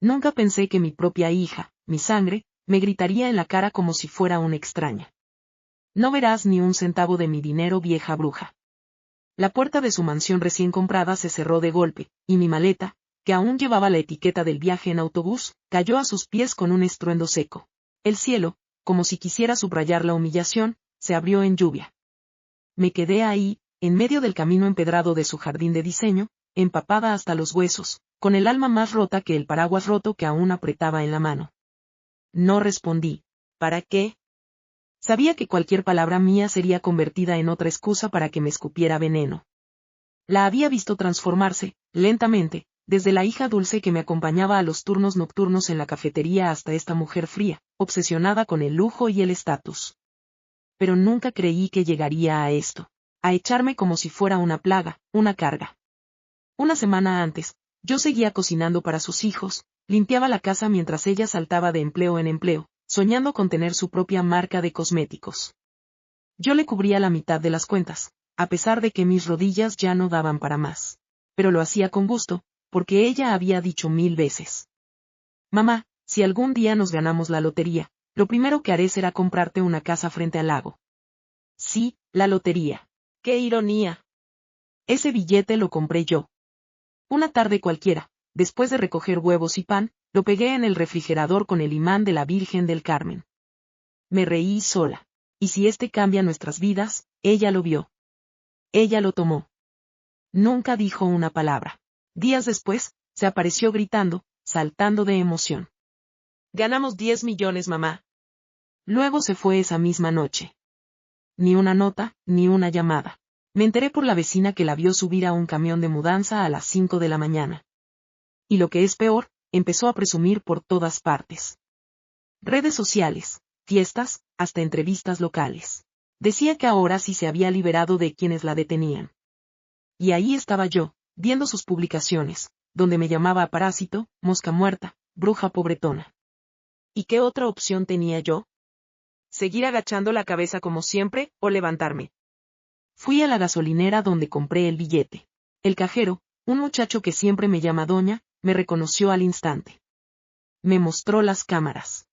Nunca pensé que mi propia hija, mi sangre, me gritaría en la cara como si fuera una extraña. No verás ni un centavo de mi dinero, vieja bruja. La puerta de su mansión recién comprada se cerró de golpe, y mi maleta, que aún llevaba la etiqueta del viaje en autobús, cayó a sus pies con un estruendo seco. El cielo, como si quisiera subrayar la humillación, se abrió en lluvia. Me quedé ahí, en medio del camino empedrado de su jardín de diseño, empapada hasta los huesos, con el alma más rota que el paraguas roto que aún apretaba en la mano. No respondí. ¿Para qué? Sabía que cualquier palabra mía sería convertida en otra excusa para que me escupiera veneno. La había visto transformarse, lentamente, desde la hija dulce que me acompañaba a los turnos nocturnos en la cafetería hasta esta mujer fría, obsesionada con el lujo y el estatus. Pero nunca creí que llegaría a esto, a echarme como si fuera una plaga, una carga. Una semana antes, yo seguía cocinando para sus hijos, limpiaba la casa mientras ella saltaba de empleo en empleo, soñando con tener su propia marca de cosméticos. Yo le cubría la mitad de las cuentas, a pesar de que mis rodillas ya no daban para más. Pero lo hacía con gusto, porque ella había dicho 1000 veces. Mamá, si algún día nos ganamos la lotería, lo primero que haré será comprarte una casa frente al lago. Sí, la lotería. ¡Qué ironía! Ese billete lo compré yo. Una tarde cualquiera, después de recoger huevos y pan, lo pegué en el refrigerador con el imán de la Virgen del Carmen. Me reí sola. Y si este cambia nuestras vidas, ella lo vio. Ella lo tomó. Nunca dijo una palabra. Días después, se apareció gritando, saltando de emoción. Ganamos 10 millones, mamá. Luego se fue esa misma noche. Ni una nota, ni una llamada. Me enteré por la vecina que la vio subir a un camión de mudanza a las 5 de la mañana. Y lo que es peor, empezó a presumir por todas partes. Redes sociales, fiestas, hasta entrevistas locales. Decía que ahora sí se había liberado de quienes la detenían. Y ahí estaba yo, viendo sus publicaciones, donde me llamaba parásito, mosca muerta, bruja pobretona. ¿Y qué otra opción tenía yo? ¿Seguir agachando la cabeza como siempre, o levantarme? Fui a la gasolinera donde compré el billete. El cajero, un muchacho que siempre me llama doña, me reconoció al instante. Me mostró las cámaras.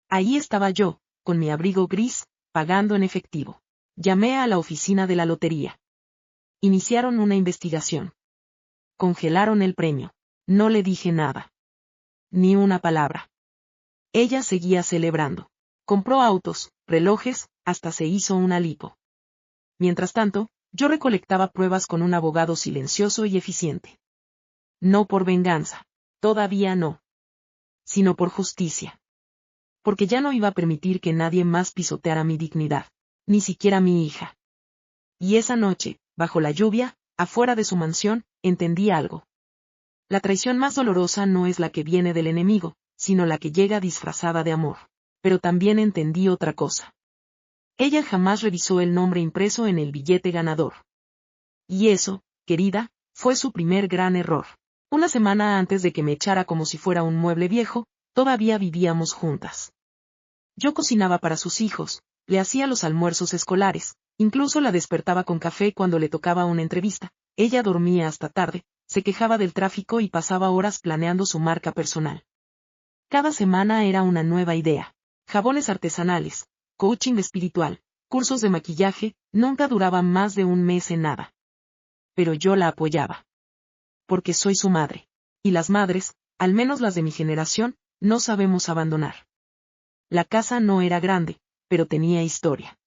Ahí estaba yo, con mi abrigo gris, pagando en efectivo. Llamé a la oficina de la lotería. Iniciaron una investigación. Congelaron el premio. No le dije nada. Ni una palabra. Ella seguía celebrando. Compró autos, relojes, hasta se hizo una lipo. Mientras tanto, yo recolectaba pruebas con un abogado silencioso y eficiente. No por venganza. Todavía no. Sino por justicia. Porque ya no iba a permitir que nadie más pisoteara mi dignidad. Ni siquiera mi hija. Y esa noche, bajo la lluvia, afuera de su mansión, entendí algo. La traición más dolorosa no es la que viene del enemigo, sino la que llega disfrazada de amor. Pero también entendí otra cosa. Ella jamás revisó el nombre impreso en el billete ganador. Y eso, querida, fue su primer gran error. Una semana antes de que me echara como si fuera un mueble viejo, todavía vivíamos juntas. Yo cocinaba para sus hijos, le hacía los almuerzos escolares, incluso la despertaba con café cuando le tocaba una entrevista. Ella dormía hasta tarde, se quejaba del tráfico y pasaba horas planeando su marca personal. Cada semana era una nueva idea. Jabones artesanales, coaching espiritual, cursos de maquillaje, nunca duraban más de un mes en nada. Pero yo la apoyaba. Porque soy su madre. Y las madres, al menos las de mi generación, no sabemos abandonar. La casa no era grande, pero tenía historia.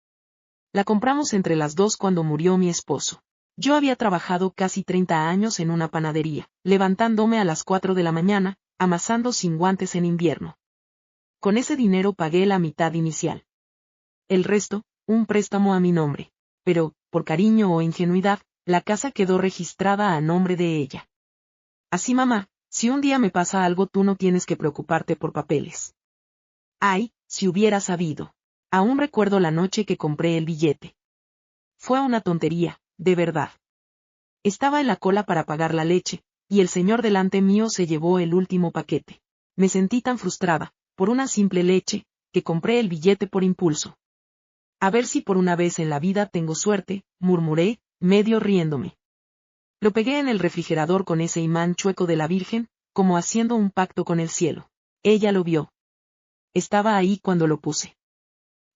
La compramos entre las dos cuando murió mi esposo. Yo había trabajado casi 30 años en una panadería, levantándome a las 4 de la mañana, amasando sin guantes en invierno. Con ese dinero pagué la mitad inicial. El resto, un préstamo a mi nombre. Pero, por cariño o ingenuidad, la casa quedó registrada a nombre de ella. Así, mamá, si un día me pasa algo tú no tienes que preocuparte por papeles. Ay, si hubiera sabido. Aún recuerdo la noche que compré el billete. Fue una tontería, de verdad. Estaba en la cola para pagar la leche, y el señor delante mío se llevó el último paquete. Me sentí tan frustrada, por una simple leche, que compré el billete por impulso. A ver si por una vez en la vida tengo suerte, murmuré, medio riéndome. Lo pegué en el refrigerador con ese imán chueco de la Virgen, como haciendo un pacto con el cielo. Ella lo vio. Estaba ahí cuando lo puse.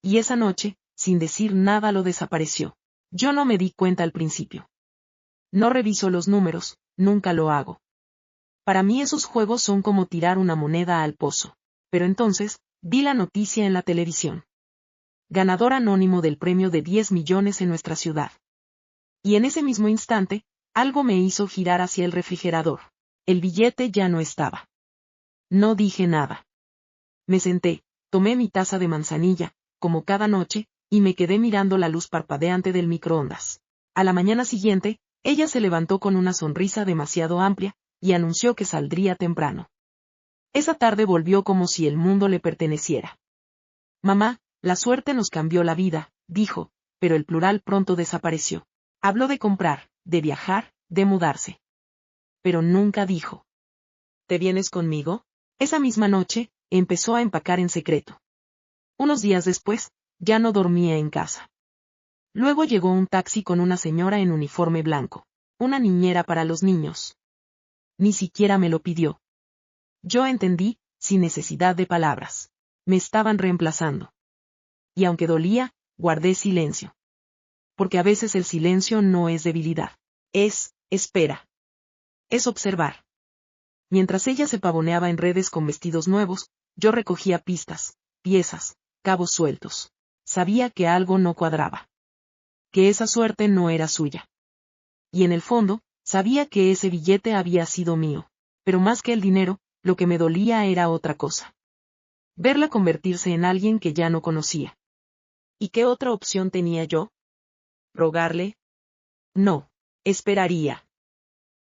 Y esa noche, sin decir nada, lo desapareció. Yo no me di cuenta al principio. No reviso los números, nunca lo hago. Para mí esos juegos son como tirar una moneda al pozo. Pero entonces, vi la noticia en la televisión. Ganador anónimo del premio de 10 millones en nuestra ciudad. Y en ese mismo instante, algo me hizo girar hacia el refrigerador. El billete ya no estaba. No dije nada. Me senté, tomé mi taza de manzanilla, como cada noche, y me quedé mirando la luz parpadeante del microondas. A la mañana siguiente, ella se levantó con una sonrisa demasiado amplia, y anunció que saldría temprano. Esa tarde volvió como si el mundo le perteneciera. Mamá, la suerte nos cambió la vida, dijo, pero el plural pronto desapareció. Habló de comprar, de viajar, de mudarse. Pero nunca dijo: ¿te vienes conmigo? Esa misma noche, empezó a empacar en secreto. Unos días después, ya no dormía en casa. Luego llegó un taxi con una señora en uniforme blanco, una niñera para los niños. Ni siquiera me lo pidió. Yo entendí, sin necesidad de palabras. Me estaban reemplazando. Y aunque dolía, guardé silencio. Porque a veces el silencio no es debilidad. Es espera. Es observar. Mientras ella se pavoneaba en redes con vestidos nuevos, yo recogía pistas, piezas, cabos sueltos. Sabía que algo no cuadraba. Que esa suerte no era suya. Y en el fondo, sabía que ese billete había sido mío. Pero más que el dinero, lo que me dolía era otra cosa. Verla convertirse en alguien que ya no conocía. ¿Y qué otra opción tenía yo? ¿Rogarle? No. Esperaría.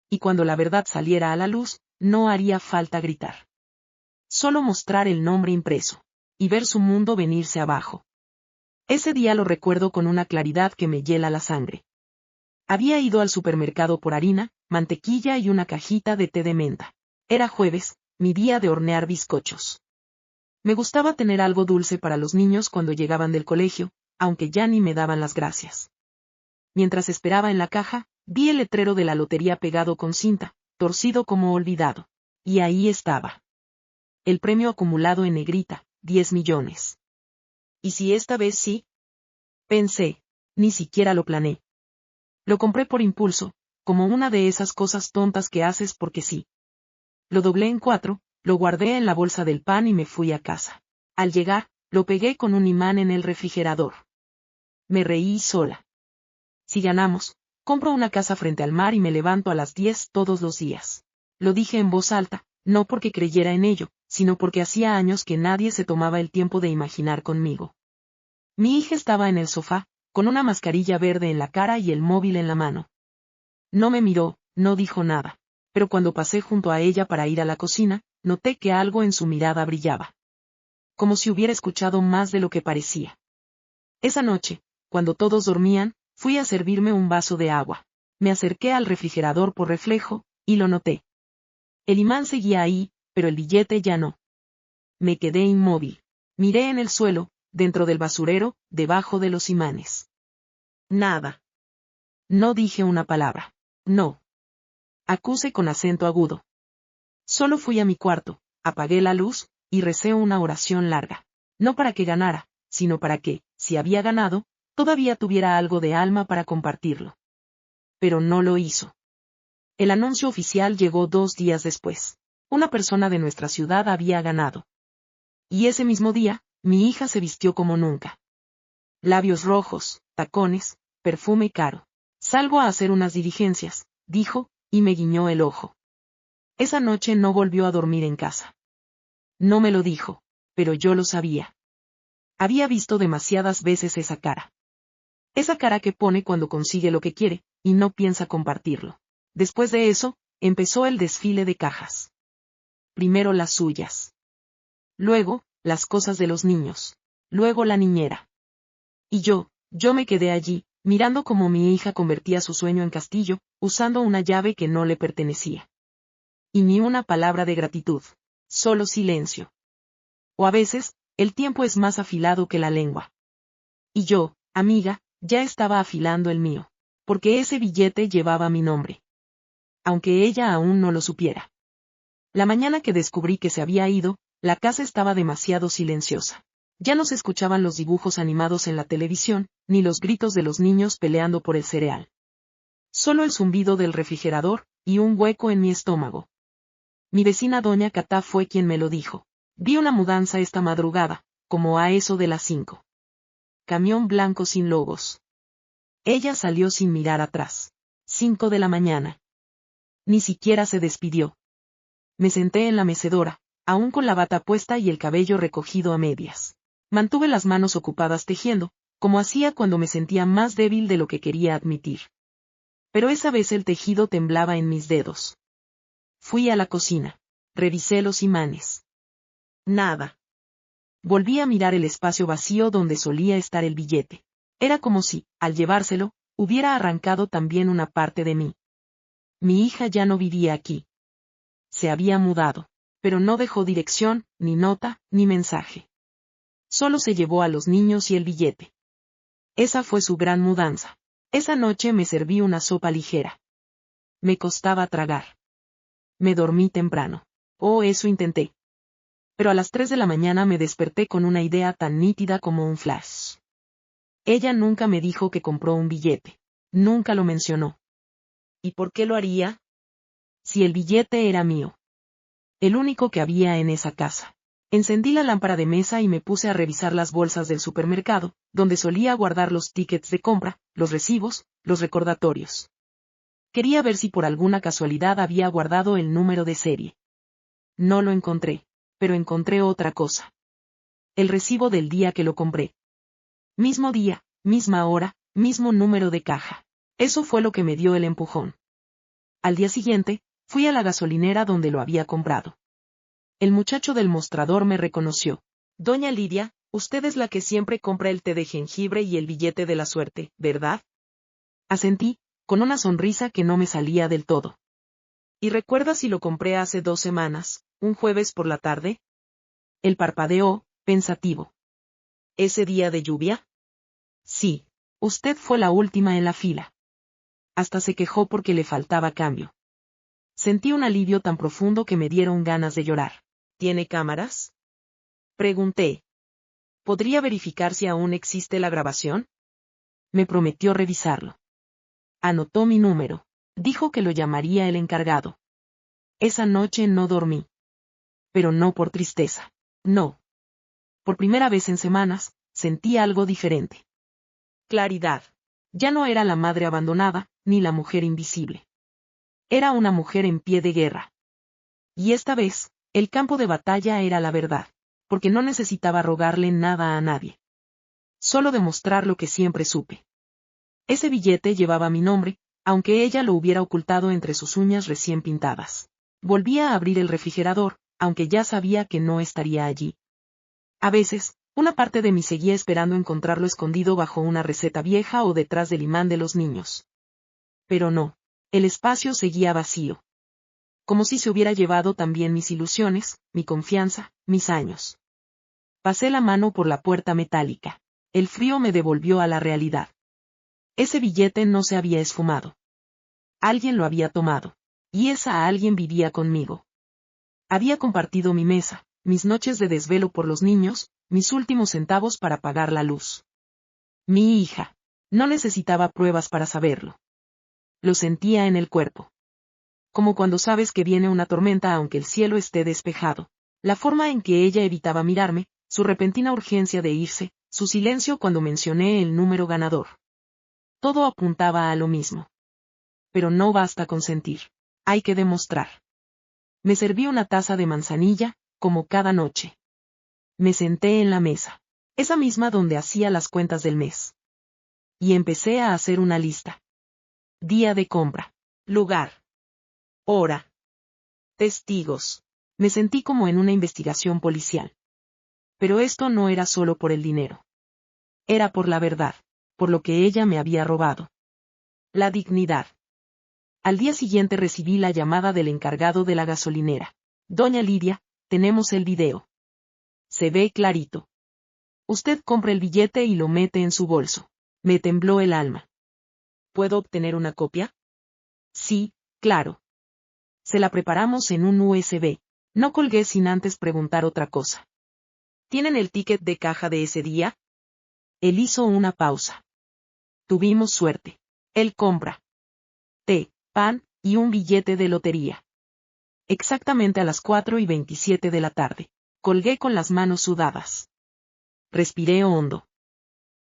Y cuando la verdad saliera a la luz, no haría falta gritar. Solo mostrar el nombre impreso. Y ver su mundo venirse abajo. Ese día lo recuerdo con una claridad que me hiela la sangre. Había ido al supermercado por harina, mantequilla y una cajita de té de menta. Era jueves, mi día de hornear bizcochos. Me gustaba tener algo dulce para los niños cuando llegaban del colegio, aunque ya ni me daban las gracias. Mientras esperaba en la caja, vi el letrero de la lotería pegado con cinta, torcido como olvidado. Y ahí estaba. El premio acumulado en negrita, 10 millones. ¿Y si esta vez sí? Pensé, ni siquiera lo planeé. Lo compré por impulso, como una de esas cosas tontas que haces porque sí. Lo doblé en 4, lo guardé en la bolsa del pan y me fui a casa. Al llegar, lo pegué con un imán en el refrigerador. Me reí sola. Si ganamos, compro una casa frente al mar y me levanto a las 10 todos los días. Lo dije en voz alta, no porque creyera en ello, sino porque hacía años que nadie se tomaba el tiempo de imaginar conmigo. Mi hija estaba en el sofá, con una mascarilla verde en la cara y el móvil en la mano. No me miró, no dijo nada, pero cuando pasé junto a ella para ir a la cocina, noté que algo en su mirada brillaba. Como si hubiera escuchado más de lo que parecía. Esa noche, cuando todos dormían, fui a servirme un vaso de agua. Me acerqué al refrigerador por reflejo, y lo noté. El imán seguía ahí, pero el billete ya no. Me quedé inmóvil. Miré en el suelo, dentro del basurero, debajo de los imanes. Nada. No dije una palabra. No. Acusé con acento agudo. Solo fui a mi cuarto, apagué la luz, y recé una oración larga. No para que ganara, sino para que, si había ganado, todavía tuviera algo de alma para compartirlo. Pero no lo hizo. El anuncio oficial llegó 2 días después. Una persona de nuestra ciudad había ganado. Y ese mismo día, mi hija se vistió como nunca. Labios rojos, tacones, perfume caro. Salgo a hacer unas diligencias, dijo, y me guiñó el ojo. Esa noche no volvió a dormir en casa. No me lo dijo, pero yo lo sabía. Había visto demasiadas veces esa cara. Esa cara que pone cuando consigue lo que quiere, y no piensa compartirlo. Después de eso, empezó el desfile de cajas. Primero las suyas. Luego, las cosas de los niños. Luego la niñera. Y yo me quedé allí, mirando cómo mi hija convertía su sueño en castillo, usando una llave que no le pertenecía. Y ni una palabra de gratitud. Solo silencio. O a veces, el tiempo es más afilado que la lengua. Y yo, amiga, ya estaba afilando el mío. Porque ese billete llevaba mi nombre. Aunque ella aún no lo supiera. La mañana que descubrí que se había ido, la casa estaba demasiado silenciosa. Ya no se escuchaban los dibujos animados en la televisión, ni los gritos de los niños peleando por el cereal. Solo el zumbido del refrigerador, y un hueco en mi estómago. Mi vecina doña Catá fue quien me lo dijo. Vi una mudanza esta madrugada, como a eso de las 5. Camión blanco sin logos. Ella salió sin mirar atrás. 5 de la mañana. Ni siquiera se despidió. Me senté en la mecedora, aún con la bata puesta y el cabello recogido a medias. Mantuve las manos ocupadas tejiendo, como hacía cuando me sentía más débil de lo que quería admitir. Pero esa vez el tejido temblaba en mis dedos. Fui a la cocina. Revisé los imanes. Nada. Volví a mirar el espacio vacío donde solía estar el billete. Era como si, al llevárselo, hubiera arrancado también una parte de mí. Mi hija ya no vivía aquí. Se había mudado, pero no dejó dirección, ni nota, ni mensaje. Solo se llevó a los niños y el billete. Esa fue su gran mudanza. Esa noche me serví una sopa ligera. Me costaba tragar. Me dormí temprano. Oh, eso intenté. Pero a las 3 de la mañana me desperté con una idea tan nítida como un flash. Ella nunca me dijo que compró un billete. Nunca lo mencionó. ¿Y por qué lo haría? Si el billete era mío. El único que había en esa casa. Encendí la lámpara de mesa y me puse a revisar las bolsas del supermercado, donde solía guardar los tickets de compra, los recibos, los recordatorios. Quería ver si por alguna casualidad había guardado el número de serie. No lo encontré, pero encontré otra cosa. El recibo del día que lo compré. Mismo día, misma hora, mismo número de caja. Eso fue lo que me dio el empujón. Al día siguiente, fui a la gasolinera donde lo había comprado. El muchacho del mostrador me reconoció. Doña Lidia, usted es la que siempre compra el té de jengibre y el billete de la suerte, ¿verdad? Asentí, con una sonrisa que no me salía del todo. ¿Y recuerda si lo compré hace 2 semanas, un jueves por la tarde? Él parpadeó, pensativo. ¿Ese día de lluvia? Sí, usted fue la última en la fila. Hasta se quejó porque le faltaba cambio. Sentí un alivio tan profundo que me dieron ganas de llorar. ¿Tiene cámaras? Pregunté. ¿Podría verificar si aún existe la grabación? Me prometió revisarlo. Anotó mi número. Dijo que lo llamaría el encargado. Esa noche no dormí. Pero no por tristeza. No. Por primera vez en semanas, sentí algo diferente. Claridad. Ya no era la madre abandonada, ni la mujer invisible. Era una mujer en pie de guerra. Y esta vez, el campo de batalla era la verdad, porque no necesitaba rogarle nada a nadie. Solo demostrar lo que siempre supe. Ese billete llevaba mi nombre, aunque ella lo hubiera ocultado entre sus uñas recién pintadas. Volví a abrir el refrigerador, aunque ya sabía que no estaría allí. A veces, una parte de mí seguía esperando encontrarlo escondido bajo una receta vieja o detrás del imán de los niños. Pero no, el espacio seguía vacío. Como si se hubiera llevado también mis ilusiones, mi confianza, mis años. Pasé la mano por la puerta metálica. El frío me devolvió a la realidad. Ese billete no se había esfumado. Alguien lo había tomado. Y esa alguien vivía conmigo. Había compartido mi mesa, mis noches de desvelo por los niños, mis últimos centavos para pagar la luz. Mi hija. No necesitaba pruebas para saberlo. Lo sentía en el cuerpo. Como cuando sabes que viene una tormenta aunque el cielo esté despejado. La forma en que ella evitaba mirarme, su repentina urgencia de irse, su silencio cuando mencioné el número ganador. Todo apuntaba a lo mismo. Pero no basta con sentir. Hay que demostrar. Me serví una taza de manzanilla, como cada noche. Me senté en la mesa. Esa misma donde hacía las cuentas del mes. Y empecé a hacer una lista. Día de compra. Lugar. Hora. Testigos. Me sentí como en una investigación policial. Pero esto no era solo por el dinero. Era por la verdad, por lo que ella me había robado. La dignidad. Al día siguiente recibí la llamada del encargado de la gasolinera. Doña Lidia, tenemos el video. Se ve clarito. Usted compra el billete y lo mete en su bolso. Me tembló el alma. ¿Puedo obtener una copia? Sí, claro. Se la preparamos en un USB. No colgué sin antes preguntar otra cosa. ¿Tienen el ticket de caja de ese día? Él hizo una pausa. Tuvimos suerte. Él compra té, pan y un billete de lotería. Exactamente a las 4:27 de la tarde. Colgué con las manos sudadas. Respiré hondo.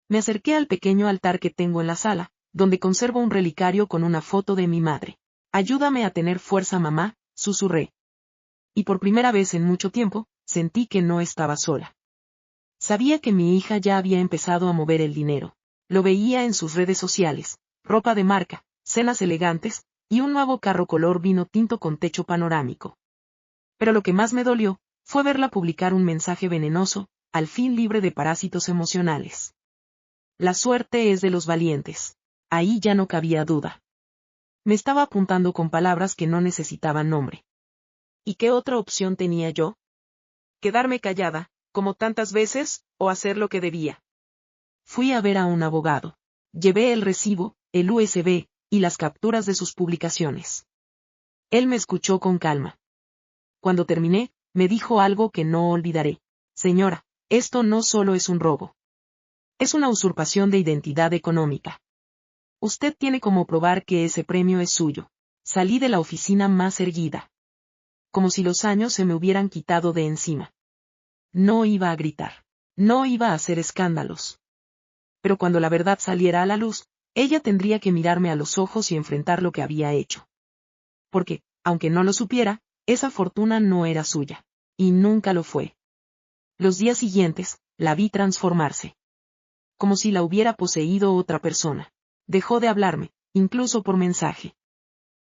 Me acerqué al pequeño altar que tengo en la sala, donde conservo un relicario con una foto de mi madre. Ayúdame a tener fuerza, mamá, susurré. Y por primera vez en mucho tiempo, sentí que no estaba sola. Sabía que mi hija ya había empezado a mover el dinero. Lo veía en sus redes sociales, ropa de marca, cenas elegantes, y un nuevo carro color vino tinto con techo panorámico. Pero lo que más me dolió, fue verla publicar un mensaje venenoso, al fin libre de parásitos emocionales. La suerte es de los valientes. Ahí ya no cabía duda. Me estaba apuntando con palabras que no necesitaban nombre. ¿Y qué otra opción tenía yo? ¿Quedarme callada, como tantas veces, o hacer lo que debía? Fui a ver a un abogado. Llevé el recibo, el USB, y las capturas de sus publicaciones. Él me escuchó con calma. Cuando terminé, me dijo algo que no olvidaré. Señora, esto no solo es un robo. Es una usurpación de identidad económica. Usted tiene como probar que ese premio es suyo. Salí de la oficina más erguida. Como si los años se me hubieran quitado de encima. No iba a gritar. No iba a hacer escándalos. Pero cuando la verdad saliera a la luz, ella tendría que mirarme a los ojos y enfrentar lo que había hecho. Porque, aunque no lo supiera, esa fortuna no era suya. Y nunca lo fue. Los días siguientes, la vi transformarse. Como si la hubiera poseído otra persona. Dejó de hablarme, incluso por mensaje.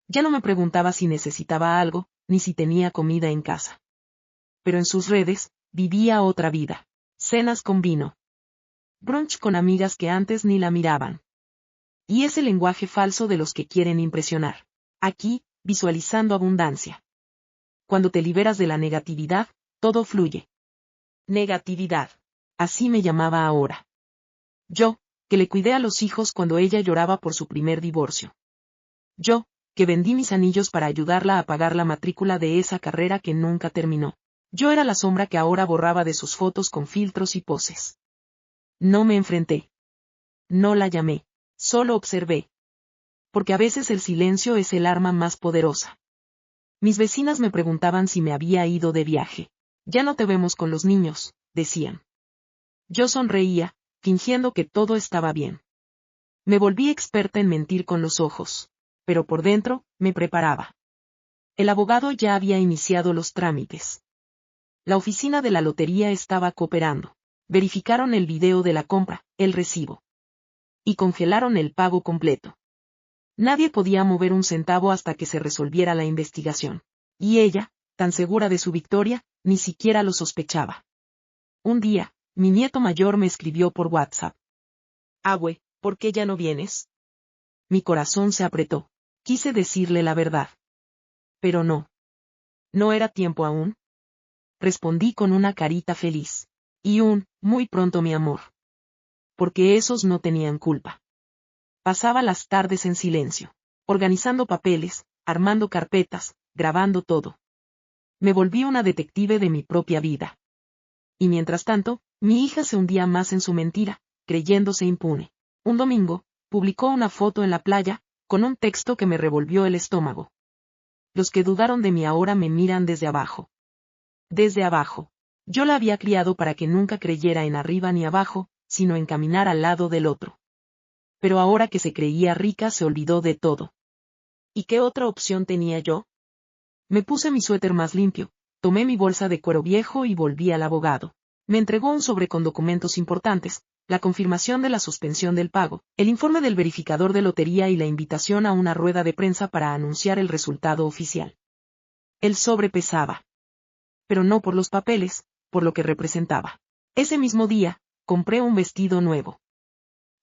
Ya no me preguntaba si necesitaba algo, ni si tenía comida en casa. Pero en sus redes, vivía otra vida. Cenas con vino. Brunch con amigas que antes ni la miraban. Y ese lenguaje falso de los que quieren impresionar. Aquí, visualizando abundancia. Cuando te liberas de la negatividad, todo fluye. Negatividad. Así me llamaba ahora. Yo, que le cuidé a los hijos cuando ella lloraba por su primer divorcio. Yo, que vendí mis anillos para ayudarla a pagar la matrícula de esa carrera que nunca terminó. Yo era la sombra que ahora borraba de sus fotos con filtros y poses. No me enfrenté. No la llamé. Solo observé. Porque a veces el silencio es el arma más poderosa. Mis vecinas me preguntaban si me había ido de viaje. Ya no te vemos con los niños, decían. Yo sonreía, fingiendo que todo estaba bien. Me volví experta en mentir con los ojos. Pero por dentro, me preparaba. El abogado ya había iniciado los trámites. La oficina de la lotería estaba cooperando. Verificaron el video de la compra, el recibo. Y congelaron el pago completo. Nadie podía mover un centavo hasta que se resolviera la investigación. Y ella, tan segura de su victoria, ni siquiera lo sospechaba. Un día, mi nieto mayor me escribió por WhatsApp. Abue, ¿por qué ya no vienes? Mi corazón se apretó. Quise decirle la verdad. Pero no. ¿No era tiempo aún? Respondí con una carita feliz. Y muy pronto mi amor. Porque esos no tenían culpa. Pasaba las tardes en silencio, organizando papeles, armando carpetas, grabando todo. Me volví una detective de mi propia vida. Y mientras tanto, mi hija se hundía más en su mentira, creyéndose impune. Un domingo, publicó una foto en la playa, con un texto que me revolvió el estómago. Los que dudaron de mí ahora me miran desde abajo. Desde abajo. Yo la había criado para que nunca creyera en arriba ni abajo, sino en caminar al lado del otro. Pero ahora que se creía rica se olvidó de todo. ¿Y qué otra opción tenía yo? Me puse mi suéter más limpio, tomé mi bolsa de cuero viejo y volví al abogado. Me entregó un sobre con documentos importantes, la confirmación de la suspensión del pago, el informe del verificador de lotería y la invitación a una rueda de prensa para anunciar el resultado oficial. El sobre pesaba. Pero no por los papeles, por lo que representaba. Ese mismo día, compré un vestido nuevo.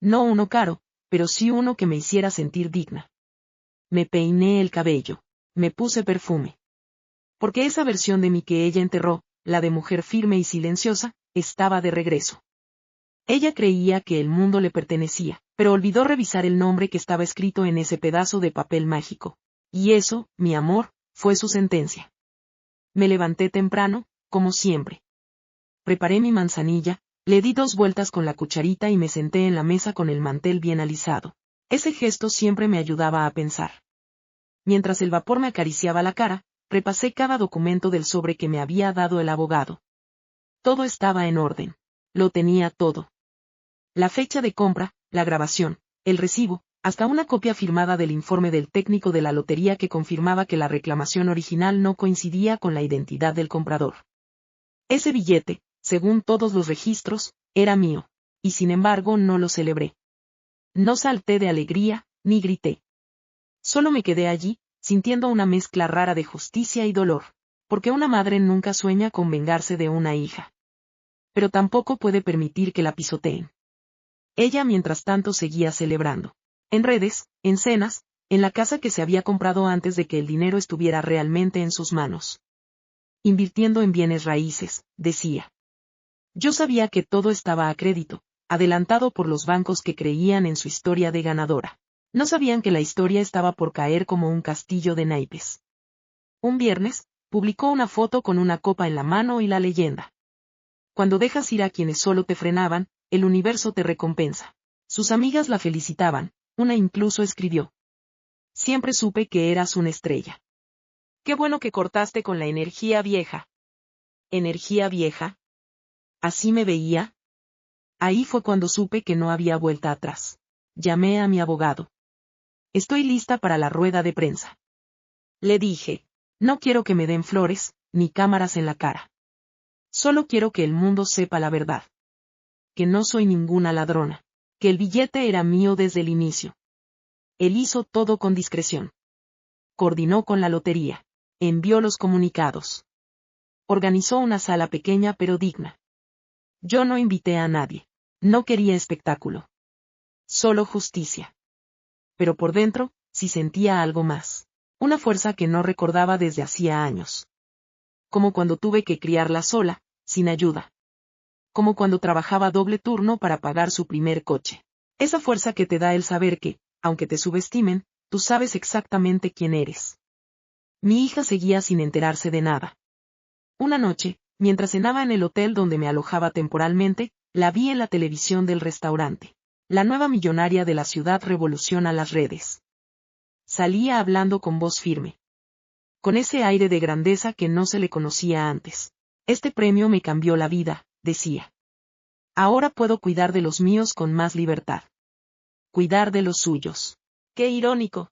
No uno caro, pero sí uno que me hiciera sentir digna. Me peiné el cabello. Me puse perfume. Porque esa versión de mí que ella enterró, la de mujer firme y silenciosa, estaba de regreso. Ella creía que el mundo le pertenecía, pero olvidó revisar el nombre que estaba escrito en ese pedazo de papel mágico. Y eso, mi amor, fue su sentencia. Me levanté temprano, como siempre. Preparé mi manzanilla, le di 2 vueltas con la cucharita y me senté en la mesa con el mantel bien alisado. Ese gesto siempre me ayudaba a pensar. Mientras el vapor me acariciaba la cara, repasé cada documento del sobre que me había dado el abogado. Todo estaba en orden. Lo tenía todo. La fecha de compra, la grabación, el recibo, hasta una copia firmada del informe del técnico de la lotería que confirmaba que la reclamación original no coincidía con la identidad del comprador. Ese billete, según todos los registros, era mío, y sin embargo no lo celebré. No salté de alegría, ni grité. Solo me quedé allí, sintiendo una mezcla rara de justicia y dolor, porque una madre nunca sueña con vengarse de una hija. Pero tampoco puede permitir que la pisoteen. Ella mientras tanto seguía celebrando. En redes, en cenas, en la casa que se había comprado antes de que el dinero estuviera realmente en sus manos. Invirtiendo en bienes raíces, decía. Yo sabía que todo estaba a crédito, adelantado por los bancos que creían en su historia de ganadora. No sabían que la historia estaba por caer como un castillo de naipes. Un viernes, publicó una foto con una copa en la mano y la leyenda. Cuando dejas ir a quienes solo te frenaban, el universo te recompensa. Sus amigas la felicitaban, una incluso escribió. Siempre supe que eras una estrella. Qué bueno que cortaste con la energía vieja. ¿Energía vieja? ¿Así me veía? Ahí fue cuando supe que no había vuelta atrás. Llamé a mi abogado. Estoy lista para la rueda de prensa. Le dije, no quiero que me den flores, ni cámaras en la cara. Solo quiero que el mundo sepa la verdad. Que no soy ninguna ladrona. Que el billete era mío desde el inicio. Él hizo todo con discreción. Coordinó con la lotería. Envió los comunicados. Organizó una sala pequeña pero digna. Yo no invité a nadie. No quería espectáculo. Solo justicia. Pero por dentro, sí sentía algo más. Una fuerza que no recordaba desde hacía años. Como cuando tuve que criarla sola, sin ayuda. Como cuando trabajaba doble turno para pagar su primer coche. Esa fuerza que te da el saber que, aunque te subestimen, tú sabes exactamente quién eres. Mi hija seguía sin enterarse de nada. Una noche, mientras cenaba en el hotel donde me alojaba temporalmente, la vi en la televisión del restaurante. La nueva millonaria de la ciudad revoluciona las redes. Salía hablando con voz firme. Con ese aire de grandeza que no se le conocía antes. Este premio me cambió la vida, decía. Ahora puedo cuidar de los míos con más libertad. Cuidar de los suyos. ¡Qué irónico!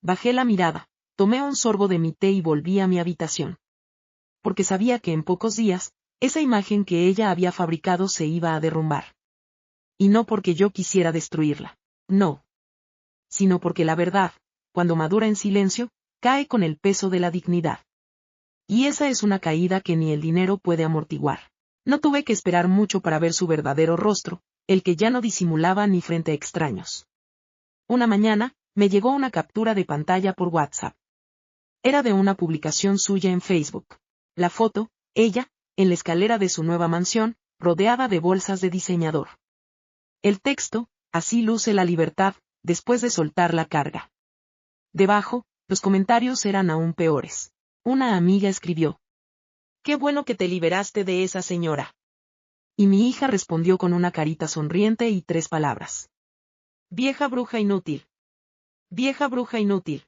Bajé la mirada, tomé un sorbo de mi té y volví a mi habitación. Porque sabía que en pocos días, esa imagen que ella había fabricado se iba a derrumbar. Y no porque yo quisiera destruirla. No. Sino porque la verdad, cuando madura en silencio, cae con el peso de la dignidad. Y esa es una caída que ni el dinero puede amortiguar. No tuve que esperar mucho para ver su verdadero rostro, el que ya no disimulaba ni frente a extraños. Una mañana, me llegó una captura de pantalla por WhatsApp. Era de una publicación suya en Facebook. La foto, ella, en la escalera de su nueva mansión, rodeada de bolsas de diseñador. El texto, así luce la libertad, después de soltar la carga. Debajo, los comentarios eran aún peores. Una amiga escribió. Qué bueno que te liberaste de esa señora. Y mi hija respondió con una carita sonriente y 3 palabras. Vieja bruja inútil. Vieja bruja inútil.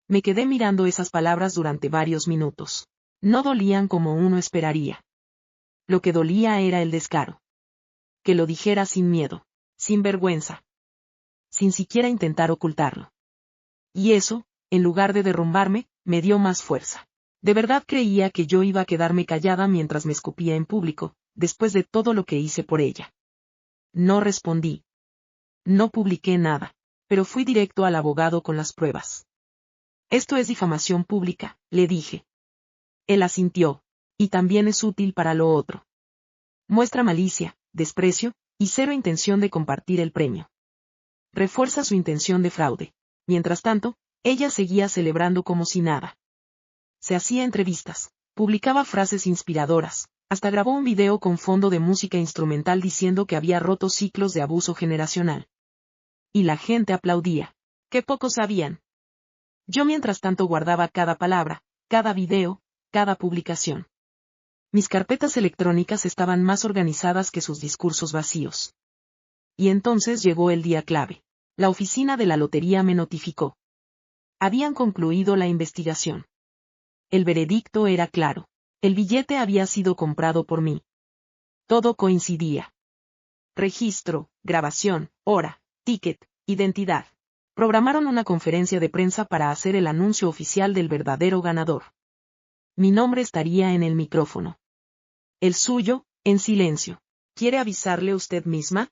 Me quedé mirando esas palabras durante varios minutos. No dolían como uno esperaría. Lo que dolía era el descaro. Que lo dijera sin miedo, sin vergüenza. Sin siquiera intentar ocultarlo. Y eso, en lugar de derrumbarme, me dio más fuerza. De verdad creía que yo iba a quedarme callada mientras me escupía en público, después de todo lo que hice por ella. No respondí. No publiqué nada, pero fui directo al abogado con las pruebas. Esto es difamación pública, le dije. Él asintió, y también es útil para lo otro. Muestra malicia, desprecio, y cero intención de compartir el premio. Refuerza su intención de fraude. Mientras tanto, ella seguía celebrando como si nada. Se hacía entrevistas, publicaba frases inspiradoras, hasta grabó un video con fondo de música instrumental diciendo que había roto ciclos de abuso generacional. Y la gente aplaudía. ¡Qué pocos sabían! Yo mientras tanto guardaba cada palabra, cada video, cada publicación. Mis carpetas electrónicas estaban más organizadas que sus discursos vacíos. Y entonces llegó el día clave. La oficina de la lotería me notificó. Habían concluido la investigación. El veredicto era claro. El billete había sido comprado por mí. Todo coincidía. Registro, grabación, hora, ticket, identidad. Programaron una conferencia de prensa para hacer el anuncio oficial del verdadero ganador. Mi nombre estaría en el micrófono. El suyo, en silencio. ¿Quiere avisarle usted misma?,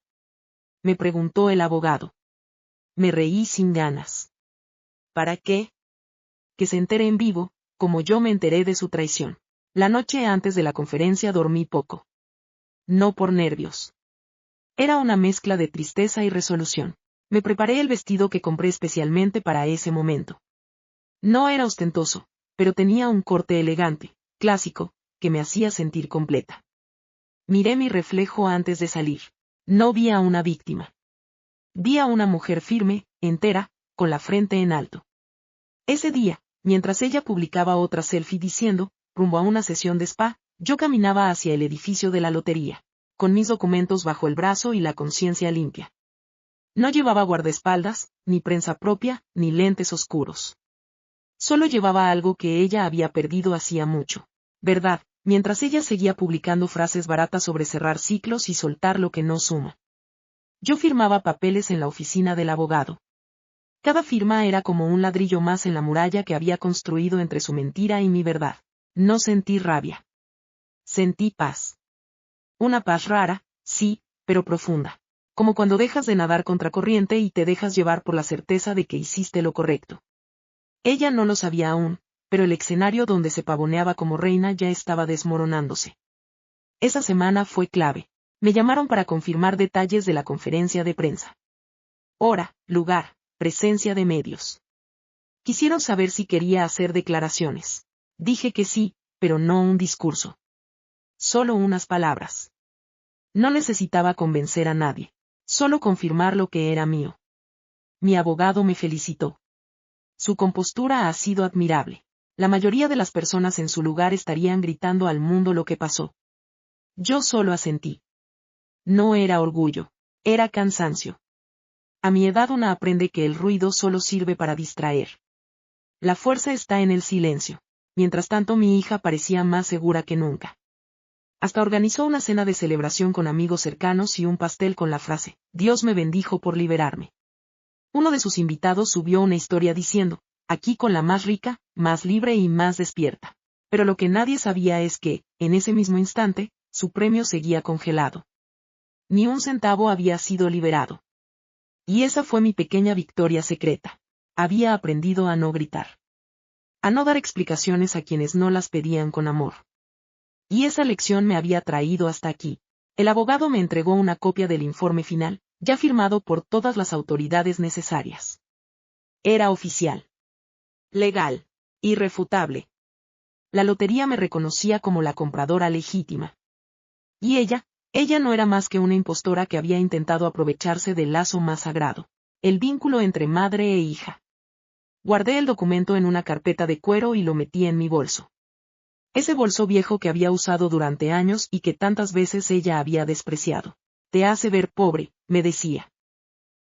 me preguntó el abogado. Me reí sin ganas. ¿Para qué? Que se entere en vivo, como yo me enteré de su traición. La noche antes de la conferencia dormí poco. No por nervios. Era una mezcla de tristeza y resolución. Me preparé el vestido que compré especialmente para ese momento. No era ostentoso, pero tenía un corte elegante, clásico, que me hacía sentir completa. Miré mi reflejo antes de salir. No vi a una víctima. Vi a una mujer firme, entera, con la frente en alto. Ese día, mientras ella publicaba otra selfie diciendo, rumbo a una sesión de spa, yo caminaba hacia el edificio de la lotería, con mis documentos bajo el brazo y la conciencia limpia. No llevaba guardaespaldas, ni prensa propia, ni lentes oscuros. Solo llevaba algo que ella había perdido hacía mucho. ¿Verdad? Mientras ella seguía publicando frases baratas sobre cerrar ciclos y soltar lo que no suma. Yo firmaba papeles en la oficina del abogado. Cada firma era como un ladrillo más en la muralla que había construido entre su mentira y mi verdad. No sentí rabia. Sentí paz. Una paz rara, sí, pero profunda. Como cuando dejas de nadar contracorriente y te dejas llevar por la certeza de que hiciste lo correcto. Ella no lo sabía aún, pero el escenario donde se pavoneaba como reina ya estaba desmoronándose. Esa semana fue clave. Me llamaron para confirmar detalles de la conferencia de prensa. Hora, lugar, presencia de medios. Quisieron saber si quería hacer declaraciones. Dije que sí, pero no un discurso. Solo unas palabras. No necesitaba convencer a nadie. Solo confirmar lo que era mío. Mi abogado me felicitó. Su compostura ha sido admirable. La mayoría de las personas en su lugar estarían gritando al mundo lo que pasó. Yo solo asentí. No era orgullo, era cansancio. A mi edad una aprende que el ruido solo sirve para distraer. La fuerza está en el silencio. Mientras tanto mi hija parecía más segura que nunca. Hasta organizó una cena de celebración con amigos cercanos y un pastel con la frase, Dios me bendijo por liberarme. Uno de sus invitados subió una historia diciendo, aquí con la más rica, más libre y más despierta. Pero lo que nadie sabía es que, en ese mismo instante, su premio seguía congelado. Ni un centavo había sido liberado. Y esa fue mi pequeña victoria secreta. Había aprendido a no gritar. A no dar explicaciones a quienes no las pedían con amor. Y esa lección me había traído hasta aquí. El abogado me entregó una copia del informe final, ya firmado por todas las autoridades necesarias. Era oficial. Legal. Irrefutable. La lotería me reconocía como la compradora legítima. Y ella no era más que una impostora que había intentado aprovecharse del lazo más sagrado, el vínculo entre madre e hija. Guardé el documento en una carpeta de cuero y lo metí en mi bolso. Ese bolso viejo que había usado durante años y que tantas veces ella había despreciado. Te hace ver pobre, me decía.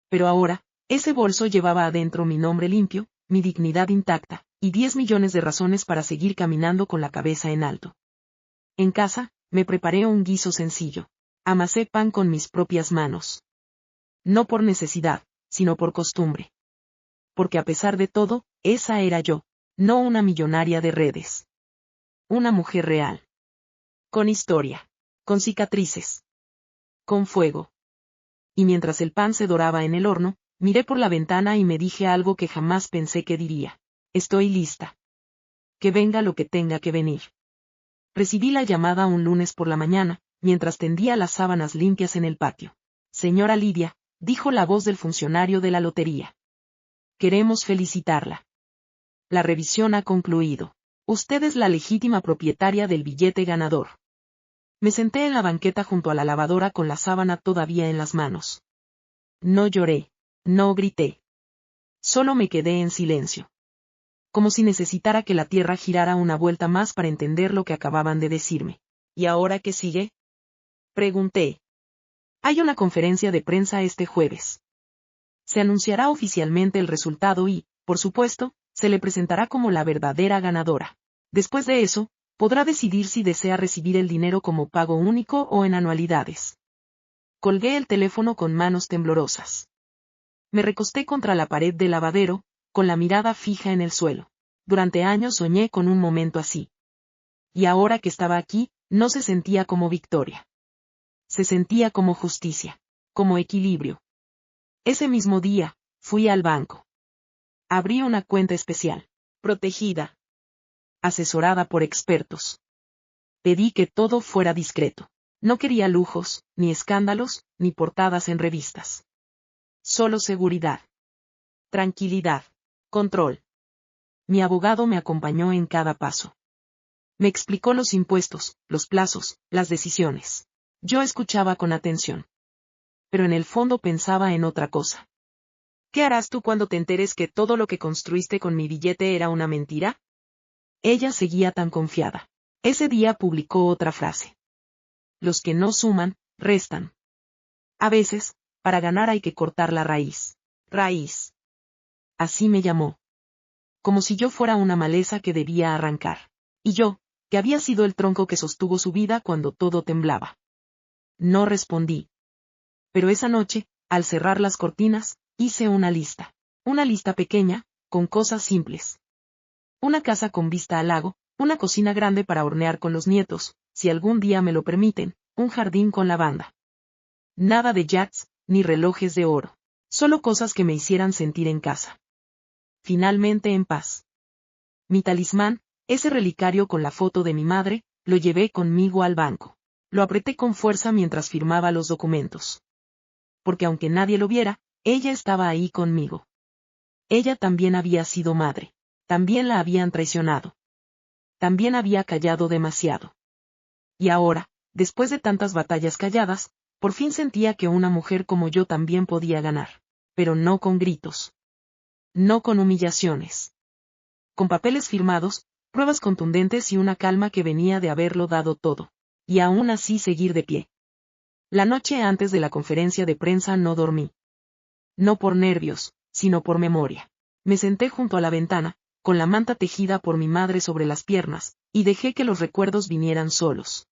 Pero ahora, ese bolso llevaba adentro mi nombre limpio, mi dignidad intacta, y 10 millones de razones para seguir caminando con la cabeza en alto. En casa, me preparé un guiso sencillo. Amasé pan con mis propias manos. No por necesidad, sino por costumbre. Porque a pesar de todo, esa era yo, no una millonaria de redes. Una mujer real. Con historia. Con cicatrices. Con fuego. Y mientras el pan se doraba en el horno, miré por la ventana y me dije algo que jamás pensé que diría. Estoy lista. Que venga lo que tenga que venir. Recibí la llamada un lunes por la mañana, mientras tendía las sábanas limpias en el patio. Señora Lidia, dijo la voz del funcionario de la lotería. Queremos felicitarla. La revisión ha concluido. Usted es la legítima propietaria del billete ganador. Me senté en la banqueta junto a la lavadora con la sábana todavía en las manos. No lloré, no grité. Solo me quedé en silencio. como si necesitara que la Tierra girara una vuelta más para entender lo que acababan de decirme. ¿Y ahora qué sigue? Pregunté. Hay una conferencia de prensa este jueves. Se anunciará oficialmente el resultado y, por supuesto, se le presentará como la verdadera ganadora. Después de eso, podrá decidir si desea recibir el dinero como pago único o en anualidades. Colgué el teléfono con manos temblorosas. Me recosté contra la pared del lavadero, con la mirada fija en el suelo. Durante años soñé con un momento así. Y ahora que estaba aquí, no se sentía como victoria. Se sentía como justicia, como equilibrio. Ese mismo día, fui al banco. Abrí una cuenta especial, protegida, asesorada por expertos. Pedí que todo fuera discreto. No quería lujos, ni escándalos, ni portadas en revistas. Solo seguridad. Tranquilidad. Control. Mi abogado me acompañó en cada paso. Me explicó los impuestos, los plazos, las decisiones. Yo escuchaba con atención. Pero en el fondo pensaba en otra cosa. ¿Qué harás tú cuando te enteres que todo lo que construiste con mi billete era una mentira? Ella seguía tan confiada. Ese día publicó otra frase. Los que no suman, restan. A veces, para ganar hay que cortar la raíz. Raíz. Así me llamó. Como si yo fuera una maleza que debía arrancar. Y yo, que había sido el tronco que sostuvo su vida cuando todo temblaba. No respondí. Pero esa noche, al cerrar las cortinas, hice una lista. Una lista pequeña, con cosas simples. Una casa con vista al lago, una cocina grande para hornear con los nietos, si algún día me lo permiten, un jardín con lavanda. Nada de yachts, ni relojes de oro. Solo cosas que me hicieran sentir en casa. Finalmente en paz. Mi talismán, ese relicario con la foto de mi madre, lo llevé conmigo al banco. Lo apreté con fuerza mientras firmaba los documentos. Porque aunque nadie lo viera, ella estaba ahí conmigo. Ella también había sido madre. También la habían traicionado. También había callado demasiado. Y ahora, después de tantas batallas calladas, por fin sentía que una mujer como yo también podía ganar. Pero no con gritos. No con humillaciones. Con papeles firmados, pruebas contundentes y una calma que venía de haberlo dado todo. Y aún así seguir de pie. La noche antes de la conferencia de prensa no dormí. No por nervios, sino por memoria. Me senté junto a la ventana, con la manta tejida por mi madre sobre las piernas, y dejé que los recuerdos vinieran solos.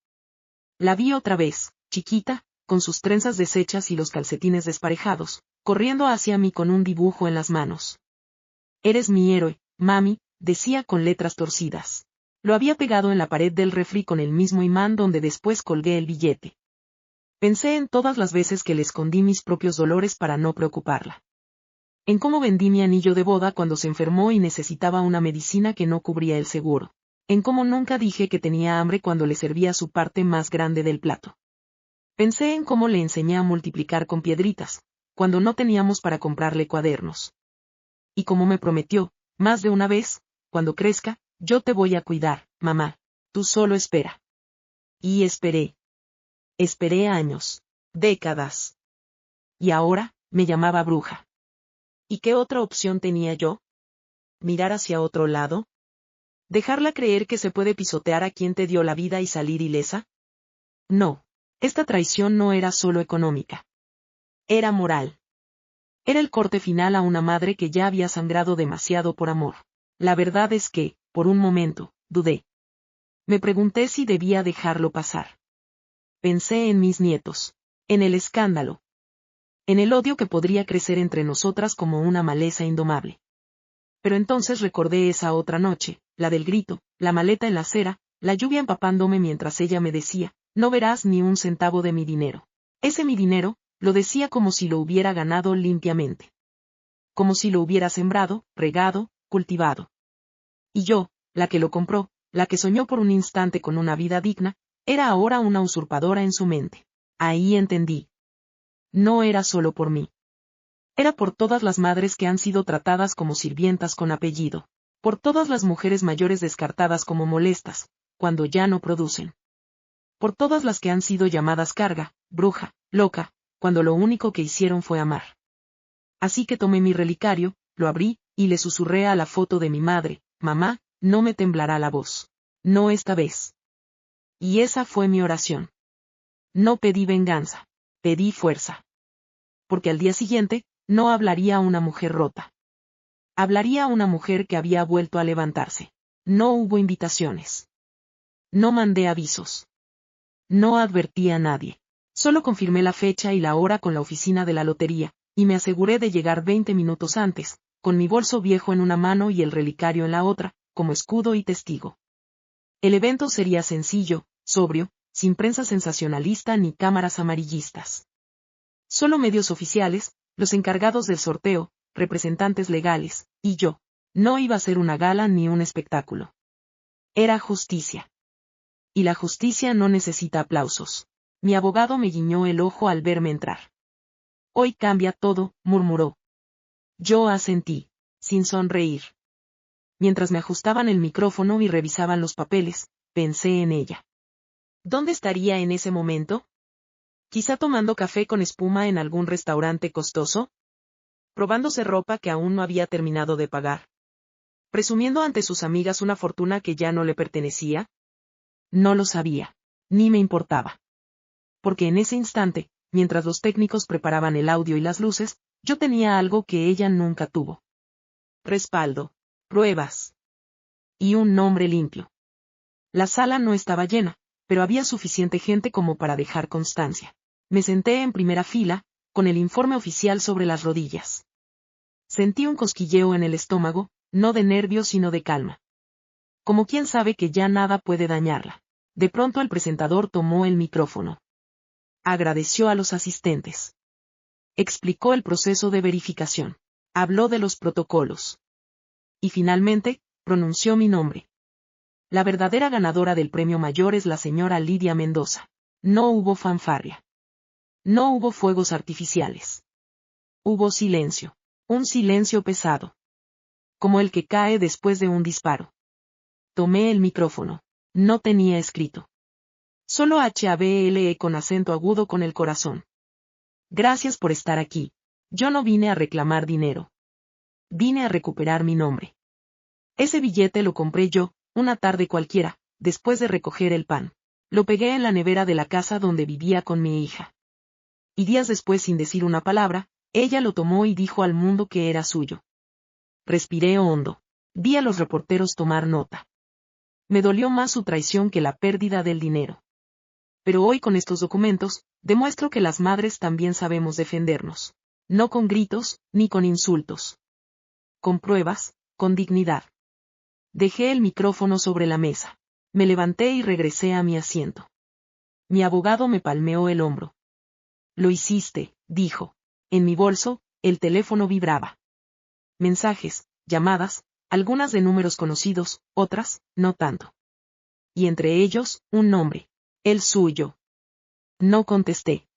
La vi otra vez, chiquita, con sus trenzas deshechas y los calcetines desparejados, corriendo hacia mí con un dibujo en las manos. Eres mi héroe, mami, decía con letras torcidas. Lo había pegado en la pared del refri con el mismo imán donde después colgué el billete. Pensé en todas las veces que le escondí mis propios dolores para no preocuparla. En cómo vendí mi anillo de boda cuando se enfermó y necesitaba una medicina que no cubría el seguro. En cómo nunca dije que tenía hambre cuando le servía su parte más grande del plato. Pensé en cómo le enseñé a multiplicar con piedritas, cuando no teníamos para comprarle cuadernos. Y como me prometió, más de una vez, cuando crezca, yo te voy a cuidar, mamá, tú solo espera. Y esperé. Esperé años, décadas. Y ahora, me llamaba bruja. ¿Y qué otra opción tenía yo? ¿Mirar hacia otro lado? ¿Dejarla creer que se puede pisotear a quien te dio la vida y salir ilesa? No, esta traición no era solo económica. Era moral. Era el corte final a una madre que ya había sangrado demasiado por amor. La verdad es que, por un momento, dudé. Me pregunté si debía dejarlo pasar. Pensé en mis nietos. En el escándalo. En el odio que podría crecer entre nosotras como una maleza indomable. Pero entonces recordé esa otra noche, la del grito, la maleta en la acera, la lluvia empapándome mientras ella me decía, no verás ni un centavo de mi dinero. Ese mi dinero, lo decía como si lo hubiera ganado limpiamente. Como si lo hubiera sembrado, regado, cultivado. Y yo, la que lo compró, la que soñó por un instante con una vida digna, era ahora una usurpadora en su mente. Ahí entendí. No era solo por mí. Era por todas las madres que han sido tratadas como sirvientas con apellido. Por todas las mujeres mayores descartadas como molestas, cuando ya no producen. Por todas las que han sido llamadas carga, bruja, loca, cuando lo único que hicieron fue amar. Así que tomé mi relicario, lo abrí, y le susurré a la foto de mi madre, mamá, no me temblará la voz. No esta vez. Y esa fue mi oración. No pedí venganza. Pedí fuerza. Porque al día siguiente, no hablaría a una mujer rota. Hablaría a una mujer que había vuelto a levantarse. No hubo invitaciones. No mandé avisos. No advertí a nadie. Solo confirmé la fecha y la hora con la oficina de la lotería, y me aseguré de llegar 20 minutos antes, con mi bolso viejo en una mano y el relicario en la otra, como escudo y testigo. El evento sería sencillo, sobrio, sin prensa sensacionalista ni cámaras amarillistas. Solo medios oficiales, los encargados del sorteo, representantes legales, y yo. No iba a ser una gala ni un espectáculo. Era justicia. Y la justicia no necesita aplausos. Mi abogado me guiñó el ojo al verme entrar. Hoy cambia todo, murmuró. Yo asentí, sin sonreír. Mientras me ajustaban el micrófono y revisaban los papeles, pensé en ella. ¿Dónde estaría en ese momento? Quizá tomando café con espuma en algún restaurante costoso. Probándose ropa que aún no había terminado de pagar. Presumiendo ante sus amigas una fortuna que ya no le pertenecía. No lo sabía. Ni me importaba. Porque en ese instante, mientras los técnicos preparaban el audio y las luces, yo tenía algo que ella nunca tuvo. Respaldo. Pruebas. Y un nombre limpio. La sala no estaba llena, pero había suficiente gente como para dejar constancia. Me senté en primera fila, con el informe oficial sobre las rodillas. Sentí un cosquilleo en el estómago, no de nervios sino de calma. Como quien sabe que ya nada puede dañarla. De pronto el presentador tomó el micrófono. Agradeció a los asistentes. Explicó el proceso de verificación. Habló de los protocolos. Y finalmente, pronunció mi nombre. La verdadera ganadora del premio mayor es la señora Lidia Mendoza. No hubo fanfarria. No hubo fuegos artificiales. Hubo silencio. Un silencio pesado. Como el que cae después de un disparo. Tomé el micrófono. No tenía escrito. Solo HABLE con acento agudo con el corazón. Gracias por estar aquí. Yo no vine a reclamar dinero. Vine a recuperar mi nombre. Ese billete lo compré yo, una tarde cualquiera, después de recoger el pan. Lo pegué en la nevera de la casa donde vivía con mi hija. Y días después, sin decir una palabra, ella lo tomó y dijo al mundo que era suyo. Respiré hondo. Vi a los reporteros tomar nota. Me dolió más su traición que la pérdida del dinero. Pero hoy con estos documentos, demuestro que las madres también sabemos defendernos. No con gritos, ni con insultos. Con pruebas, con dignidad. Dejé el micrófono sobre la mesa. Me levanté y regresé a mi asiento. Mi abogado me palmeó el hombro. Lo hiciste, dijo. En mi bolso, el teléfono vibraba. Mensajes, llamadas, algunas de números conocidos, otras, no tanto. Y entre ellos, un nombre. El suyo. No contesté.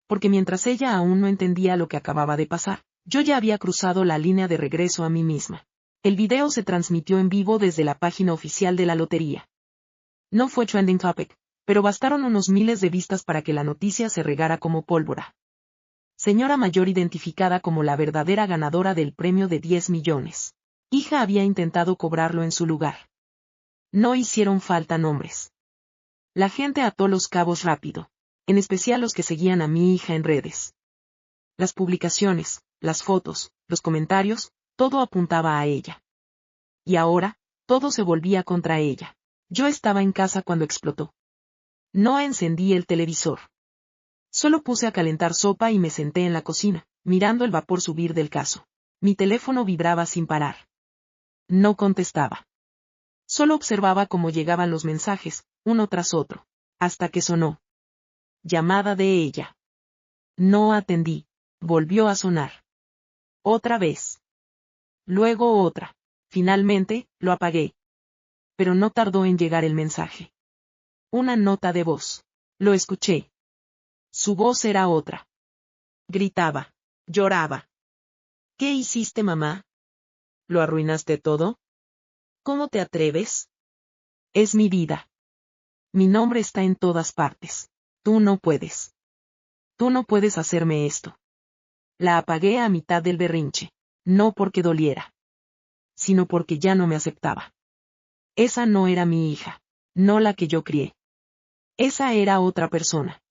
Porque mientras ella aún no entendía lo que acababa de pasar, yo ya había cruzado la línea de regreso a mí misma. El video se transmitió en vivo desde la página oficial de la lotería. No fue trending topic, pero bastaron unos miles de vistas para que la noticia se regara como pólvora. Señora mayor identificada como la verdadera ganadora del premio de 10 millones. Hija había intentado cobrarlo en su lugar. No hicieron falta nombres. La gente ató los cabos rápido, en especial los que seguían a mi hija en redes. Las publicaciones, las fotos, los comentarios, todo apuntaba a ella. Y ahora, todo se volvía contra ella. Yo estaba en casa cuando explotó. No encendí el televisor. Solo puse a calentar sopa y me senté en la cocina, mirando el vapor subir del caso. Mi teléfono vibraba sin parar. No contestaba. Solo observaba cómo llegaban los mensajes, uno tras otro, hasta que sonó. Llamada de ella. No atendí. Volvió a sonar. Otra vez. Luego otra. Finalmente, lo apagué. Pero no tardó en llegar el mensaje. Una nota de voz. Lo escuché. Su voz era otra. Gritaba. Lloraba. ¿Qué hiciste, mamá? ¿Lo arruinaste todo? ¿Cómo te atreves? Es mi vida. Mi nombre está en todas partes. Tú no puedes. Tú no puedes hacerme esto. La apagué a mitad del berrinche. No porque doliera. sino porque ya no me aceptaba. Esa no era mi hija, no la que yo crié. Esa era otra persona.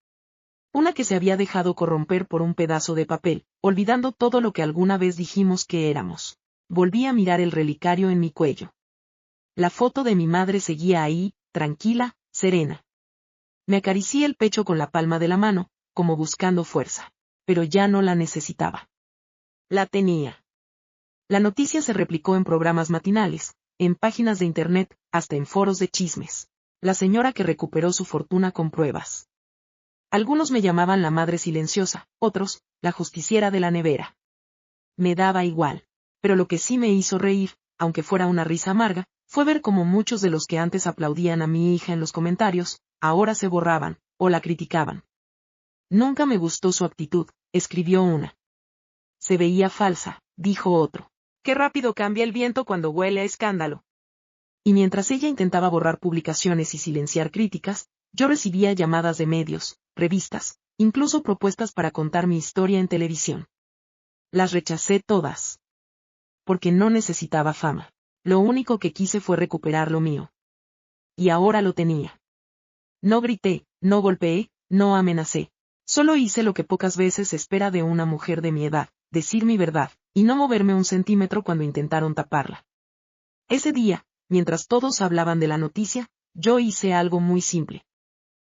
Una que se había dejado corromper por un pedazo de papel, olvidando todo lo que alguna vez dijimos que éramos. Volví a mirar el relicario en mi cuello. La foto de mi madre seguía ahí, tranquila, serena. Me acaricié el pecho con la palma de la mano, como buscando fuerza. Pero ya no la necesitaba. La tenía. La noticia se replicó en programas matinales, en páginas de internet, hasta en foros de chismes. La señora que recuperó su fortuna con pruebas. Algunos me llamaban la madre silenciosa, otros, la justiciera de la nevera. Me daba igual. Pero lo que sí me hizo reír, aunque fuera una risa amarga, fue ver cómo muchos de los que antes aplaudían a mi hija en los comentarios, ahora se borraban, o la criticaban. Nunca me gustó su actitud, escribió una. Se veía falsa, dijo otro. Qué rápido cambia el viento cuando huele a escándalo. Y mientras ella intentaba borrar publicaciones y silenciar críticas, yo recibía llamadas de medios, revistas, incluso propuestas para contar mi historia en televisión. Las rechacé todas. Porque no necesitaba fama. Lo único que quise fue recuperar lo mío. Y ahora lo tenía. No grité, no golpeé, no amenacé. Solo hice lo que pocas veces se espera de una mujer de mi edad, decir mi verdad, y no moverme un centímetro cuando intentaron taparla. Ese día, mientras todos hablaban de la noticia, yo hice algo muy simple.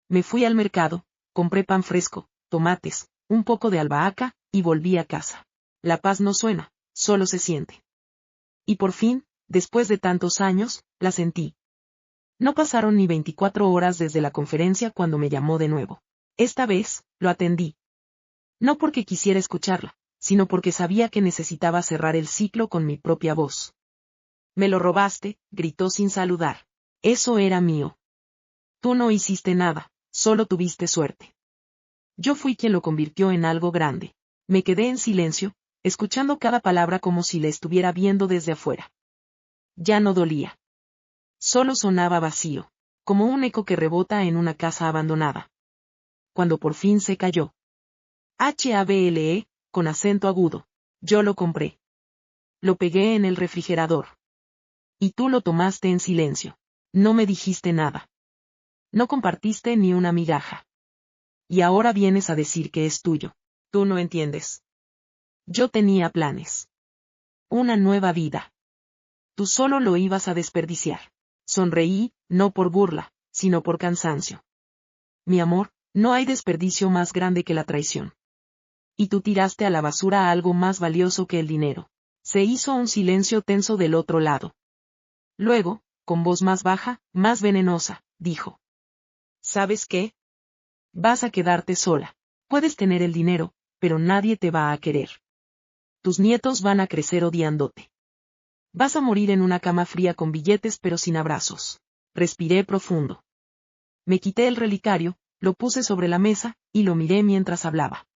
Me fui al mercado, compré pan fresco, tomates, un poco de albahaca, y volví a casa. La paz no suena, solo se siente. Y por fin, después de tantos años, la sentí. No pasaron ni 24 horas desde la conferencia cuando me llamó de nuevo. Esta vez, lo atendí. No porque quisiera escucharla, sino porque sabía que necesitaba cerrar el ciclo con mi propia voz. Me lo robaste, gritó sin saludar. Eso era mío. Tú no hiciste nada, solo tuviste suerte. Yo fui quien lo convirtió en algo grande. Me quedé en silencio, escuchando cada palabra como si la estuviera viendo desde afuera. Ya no dolía. Solo sonaba vacío, como un eco que rebota en una casa abandonada. Cuando por fin se cayó. HABLE, con acento agudo. Yo lo compré. Lo pegué en el refrigerador. Y tú lo tomaste en silencio. No me dijiste nada. No compartiste ni una migaja. Y ahora vienes a decir que es tuyo. Tú no entiendes. Yo tenía planes. Una nueva vida. Tú solo lo ibas a desperdiciar. Sonreí, no por burla, sino por cansancio. Mi amor, no hay desperdicio más grande que la traición. Y tú tiraste a la basura algo más valioso que el dinero. Se hizo un silencio tenso del otro lado. Luego, con voz más baja, más venenosa, dijo. ¿Sabes qué? Vas a quedarte sola. Puedes tener el dinero, pero nadie te va a querer. Tus nietos van a crecer odiándote. Vas a morir en una cama fría con billetes pero sin abrazos. Respiré profundo. Me quité el relicario, lo puse sobre la mesa, y lo miré mientras hablaba.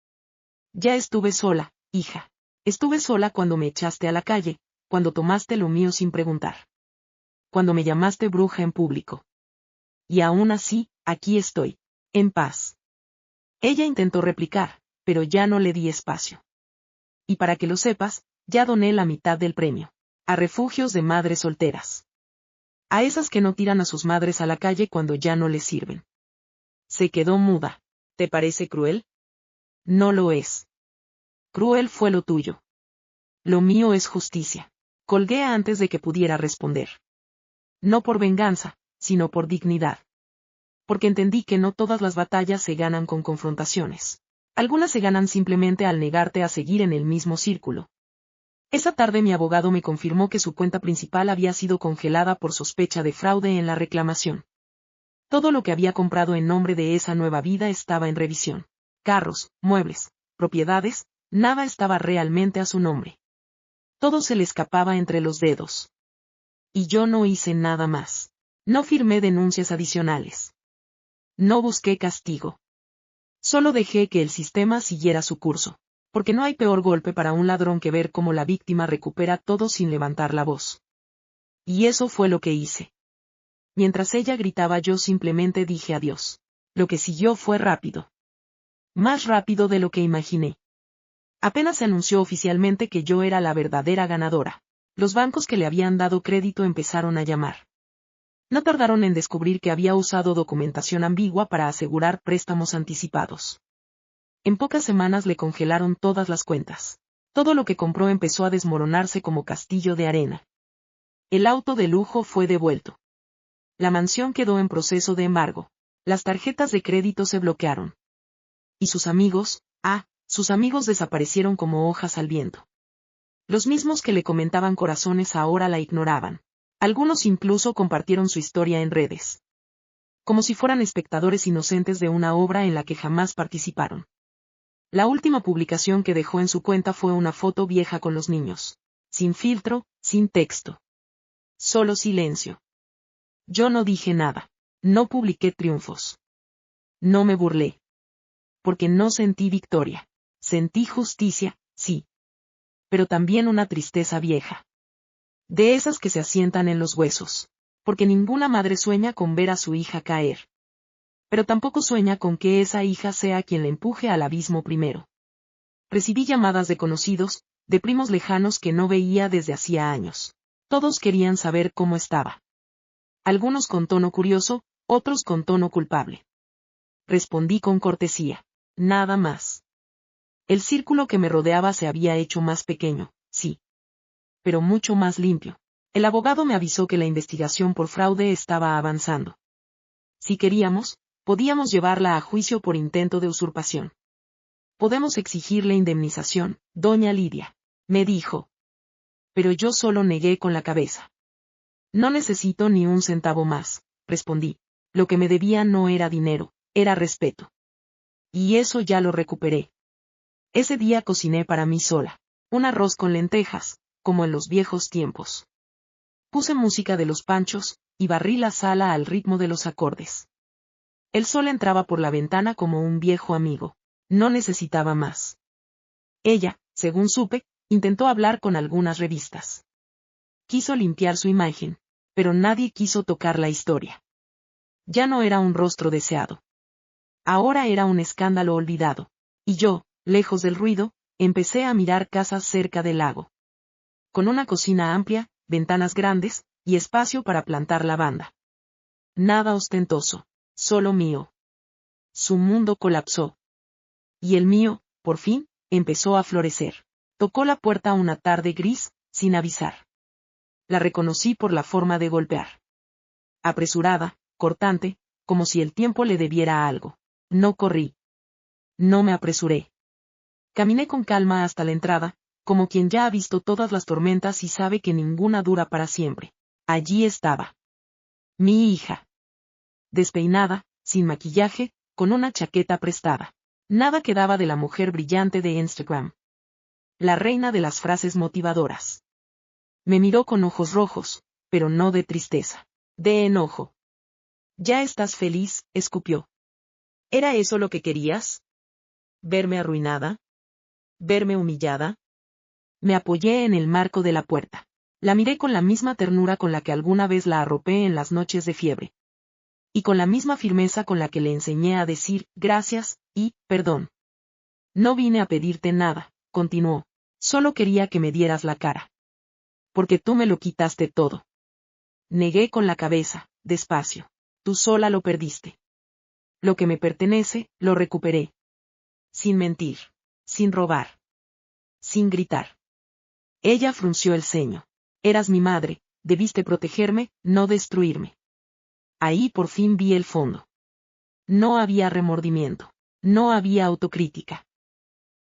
Ya estuve sola, hija. Estuve sola cuando me echaste a la calle, cuando tomaste lo mío sin preguntar. Cuando me llamaste bruja en público. Y aún así, aquí estoy, en paz. Ella intentó replicar, pero ya no le di espacio. Y para que lo sepas, ya doné la mitad del premio. A refugios de madres solteras. A esas que no tiran a sus madres a la calle cuando ya no les sirven. Se quedó muda. ¿Te parece cruel? No lo es. Cruel fue lo tuyo. Lo mío es justicia. Colgué antes de que pudiera responder. No por venganza, sino por dignidad. Porque entendí que no todas las batallas se ganan con confrontaciones. Algunas se ganan simplemente al negarte a seguir en el mismo círculo. Esa tarde mi abogado me confirmó que su cuenta principal había sido congelada por sospecha de fraude en la reclamación. Todo lo que había comprado en nombre de esa nueva vida estaba en revisión. Carros, muebles, propiedades, nada estaba realmente a su nombre. Todo se le escapaba entre los dedos. Y yo no hice nada más. No firmé denuncias adicionales. No busqué castigo. Solo dejé que el sistema siguiera su curso. Porque no hay peor golpe para un ladrón que ver cómo la víctima recupera todo sin levantar la voz. Y eso fue lo que hice. Mientras ella gritaba yo simplemente dije adiós. Lo que siguió fue rápido. Más rápido de lo que imaginé. Apenas se anunció oficialmente que yo era la verdadera ganadora. Los bancos que le habían dado crédito empezaron a llamar. No tardaron en descubrir que había usado documentación ambigua para asegurar préstamos anticipados. En pocas semanas le congelaron todas las cuentas. Todo lo que compró empezó a desmoronarse como castillo de arena. El auto de lujo fue devuelto. La mansión quedó en proceso de embargo. Las tarjetas de crédito se bloquearon. Y sus amigos, sus amigos desaparecieron como hojas al viento. Los mismos que le comentaban corazones ahora la ignoraban. Algunos incluso compartieron su historia en redes. Como si fueran espectadores inocentes de una obra en la que jamás participaron. La última publicación que dejó en su cuenta fue una foto vieja con los niños. Sin filtro, sin texto. Solo silencio. Yo no dije nada. No publiqué triunfos. No me burlé. Porque no sentí victoria. Sentí justicia, sí. Pero también una tristeza vieja. De esas que se asientan en los huesos. Porque ninguna madre sueña con ver a su hija caer. Pero tampoco sueña con que esa hija sea quien le empuje al abismo primero. Recibí llamadas de conocidos, de primos lejanos que no veía desde hacía años. Todos querían saber cómo estaba. Algunos con tono curioso, otros con tono culpable. Respondí con cortesía. Nada más. El círculo que me rodeaba se había hecho más pequeño, sí. Pero mucho más limpio. El abogado me avisó que la investigación por fraude estaba avanzando. Si queríamos, podíamos llevarla a juicio por intento de usurpación. Podemos exigirle indemnización, doña Lidia, me dijo. Pero yo solo negué con la cabeza. No necesito ni un centavo más, respondí. Lo que me debía no era dinero, era respeto. Y eso ya lo recuperé. Ese día cociné para mí sola. Un arroz con lentejas, como en los viejos tiempos. Puse música de los Panchos, y barrí la sala al ritmo de los acordes. El sol entraba por la ventana como un viejo amigo. No necesitaba más. Ella, según supe, intentó hablar con algunas revistas. Quiso limpiar su imagen, pero nadie quiso tocar la historia. Ya no era un rostro deseado. Ahora era un escándalo olvidado. Y yo, lejos del ruido, empecé a mirar casas cerca del lago. Con una cocina amplia, ventanas grandes, y espacio para plantar lavanda. Nada ostentoso, solo mío. Su mundo colapsó. Y el mío, por fin, empezó a florecer. Tocó la puerta una tarde gris, sin avisar. La reconocí por la forma de golpear. Apresurada, cortante, como si el tiempo le debiera algo. No corrí. No me apresuré. Caminé con calma hasta la entrada, como quien ya ha visto todas las tormentas y sabe que ninguna dura para siempre. Allí estaba. Mi hija. Despeinada, sin maquillaje, con una chaqueta prestada. Nada quedaba de la mujer brillante de Instagram. La reina de las frases motivadoras. Me miró con ojos rojos, pero no de tristeza. De enojo. ¿Ya estás feliz?, escupió. ¿Era eso lo que querías? ¿Verme arruinada? ¿Verme humillada? Me apoyé en el marco de la puerta. La miré con la misma ternura con la que alguna vez la arropé en las noches de fiebre. Y con la misma firmeza con la que le enseñé a decir gracias y perdón. No vine a pedirte nada, continuó. Solo quería que me dieras la cara. Porque tú me lo quitaste todo. Negué con la cabeza, despacio. Tú sola lo perdiste. Lo que me pertenece, lo recuperé. Sin mentir. Sin robar. Sin gritar. Ella frunció el ceño. Eras mi madre, debiste protegerme, no destruirme. Ahí por fin vi el fondo. No había remordimiento. No había autocrítica.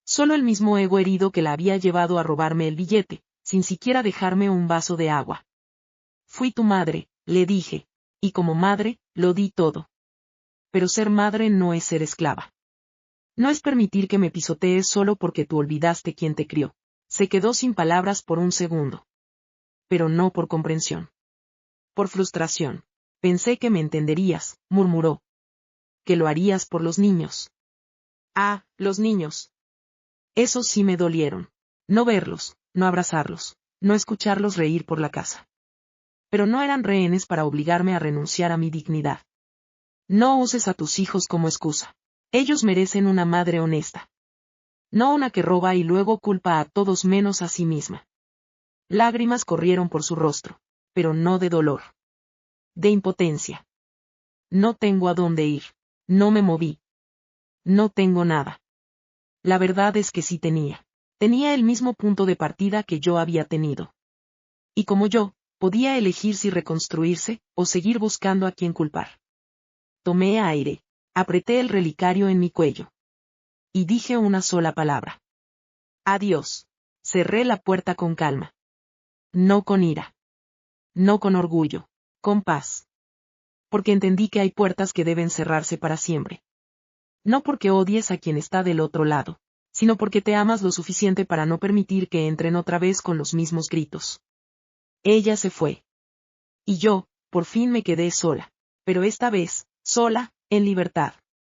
Solo el mismo ego herido que la había llevado a robarme el billete, sin siquiera dejarme un vaso de agua. Fui tu madre, le dije, y como madre, lo di todo. Pero ser madre no es ser esclava. No es permitir que me pisotees solo porque tú olvidaste quién te crió. Se quedó sin palabras por un segundo. Pero no por comprensión. Por frustración. Pensé que me entenderías, murmuró. Que lo harías por los niños. Ah, los niños. Esos sí me dolieron. No verlos, no abrazarlos, no escucharlos reír por la casa. Pero no eran rehenes para obligarme a renunciar a mi dignidad. No uses a tus hijos como excusa. Ellos merecen una madre honesta. No una que roba y luego culpa a todos menos a sí misma. Lágrimas corrieron por su rostro, pero no de dolor. De impotencia. No tengo a dónde ir. No me moví. No tengo nada. La verdad es que sí tenía. Tenía el mismo punto de partida que yo había tenido. Y como yo, podía elegir si reconstruirse, o seguir buscando a quien culpar. Tomé aire. Apreté el relicario en mi cuello. Y dije una sola palabra. Adiós. Cerré la puerta con calma. No con ira. No con orgullo. Con paz. Porque entendí que hay puertas que deben cerrarse para siempre. No porque odies a quien está del otro lado, sino porque te amas lo suficiente para no permitir que entren otra vez con los mismos gritos. Ella se fue. Y yo, por fin me quedé sola. Pero esta vez, sola, en libertad.